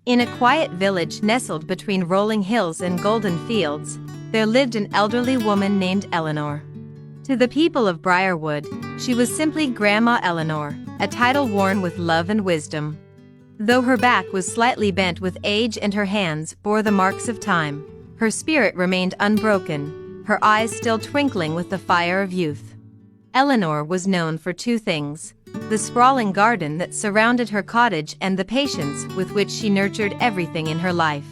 In a quiet village nestled between rolling hills and golden fields, there lived an elderly woman named Eleanor. To the people of Briarwood, she was simply Grandma Eleanor, a title worn with love and wisdom. Though her back was slightly bent with age and her hands bore the marks of time, her spirit remained unbroken, her eyes still twinkling with the fire of youth. Eleanor was known for two things: the sprawling garden that surrounded her cottage and the patience with which she nurtured everything in her life.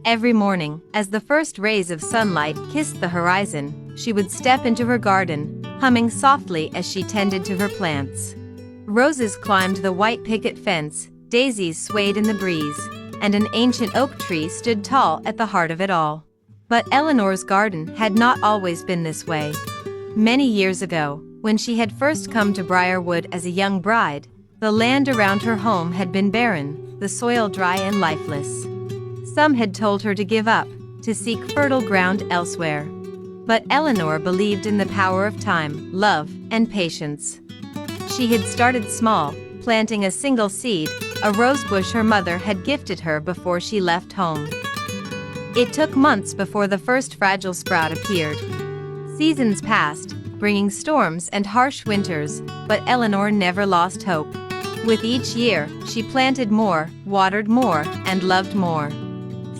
Every morning, as the first rays of sunlight kissed the horizon, she would step into her garden, humming softly as she tended to her plants. Roses climbed the white picket fence, daisies swayed in the breeze, and an ancient oak tree stood tall at the heart of it all. But Eleanor's garden had not always been this way. Many years ago, when she had first come to Briarwood as a young bride, the land around her home had been barren, the soil dry and lifeless. Some had told her to give up, to seek fertile ground elsewhere. But Eleanor believed in the power of time, love, and patience. She had started small, planting a single seed, a rosebush her mother had gifted her before she left home. It took months before the first fragile sprout appeared. Seasons passed, bringing storms and harsh winters, but Eleanor never lost hope. With each year, she planted more, watered more, and loved more.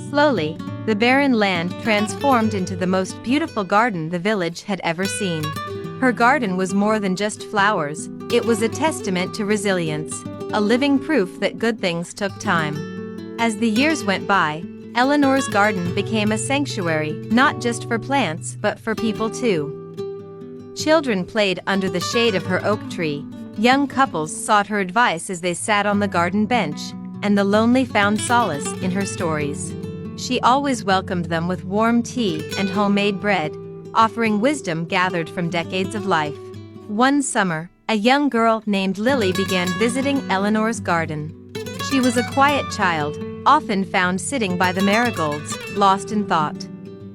Slowly, the barren land transformed into the most beautiful garden the village had ever seen. Her garden was more than just flowers, it was a testament to resilience, a living proof that good things took time. As the years went by, Eleanor's garden became a sanctuary, not just for plants but for people too. Children played under the shade of her oak tree, young couples sought her advice as they sat on the garden bench, and the lonely found solace in her stories. She always welcomed them with warm tea and homemade bread, offering wisdom gathered from decades of life. One summer, a young girl named Lily began visiting Eleanor's garden. She was a quiet child, often found sitting by the marigolds, lost in thought.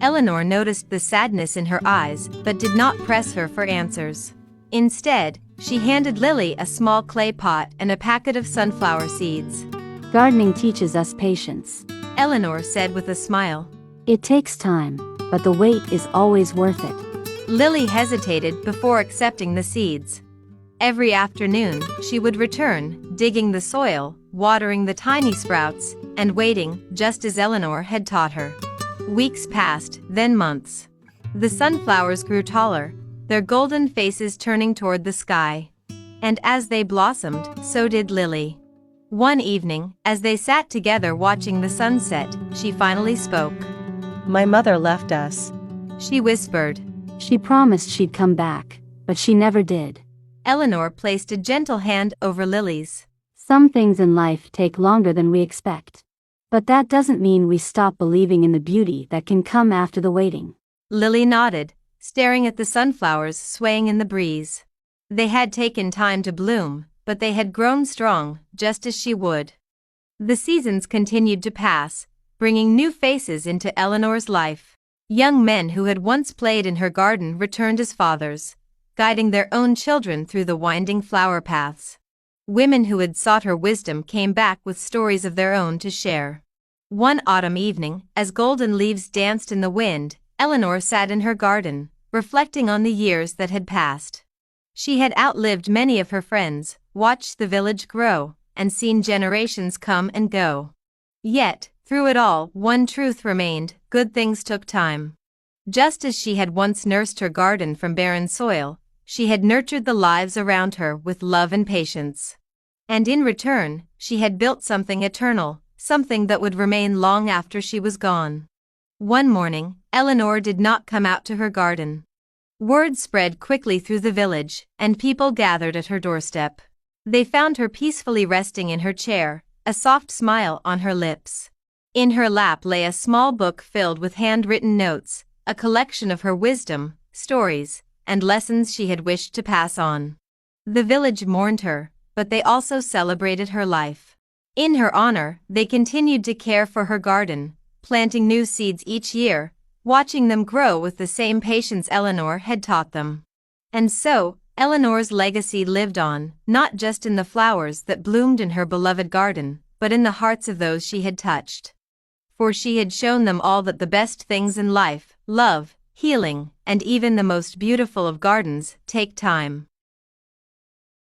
Eleanor noticed the sadness in her eyes but did not press her for answers. Instead, she handed Lily a small clay pot and a packet of sunflower seeds. Gardening teaches us patience, Eleanor said with a smile. It takes time, but the wait is always worth it. Lily hesitated before accepting the seeds. Every afternoon, she would return, digging the soil, watering the tiny sprouts, and waiting, just as Eleanor had taught her. Weeks passed, then months. The sunflowers grew taller, their golden faces turning toward the sky. And as they blossomed, so did Lily. One evening, as they sat together watching the sunset, she finally spoke. My mother left us, she whispered. She promised she'd come back, but she never did. Eleanor placed a gentle hand over Lily's. Some things in life take longer than we expect. But that doesn't mean we stop believing in the beauty that can come after the waiting. Lily nodded, staring at the sunflowers swaying in the breeze. They had taken time to bloom, but they had grown strong, just as she would. The seasons continued to pass, bringing new faces into Eleanor's life. Young men who had once played in her garden returned as fathers, guiding their own children through the winding flower paths. Women who had sought her wisdom came back with stories of their own to share. One autumn evening, as golden leaves danced in the wind, Eleanor sat in her garden, reflecting on the years that had passed. She had outlived many of her friends, watched the village grow, and seen generations come and go. Yet, through it all, one truth remained: good things took time. Just as she had once nursed her garden from barren soil, she had nurtured the lives around her with love and patience. And in return, she had built something eternal, something that would remain long after she was gone. One morning, Eleanor did not come out to her garden. Word spread quickly through the village, and people gathered at her doorstep. They found her peacefully resting in her chair, a soft smile on her lips. In her lap lay a small book filled with handwritten notes, a collection of her wisdom, stories, and lessons she had wished to pass on. The village mourned her, but they also celebrated her life. In her honor, they continued to care for her garden, planting new seeds each year, watching them grow with the same patience Eleanor had taught them. And so, Eleanor's legacy lived on, not just in the flowers that bloomed in her beloved garden, but in the hearts of those she had touched. For she had shown them all that the best things in life, love, healing, and even the most beautiful of gardens, take time.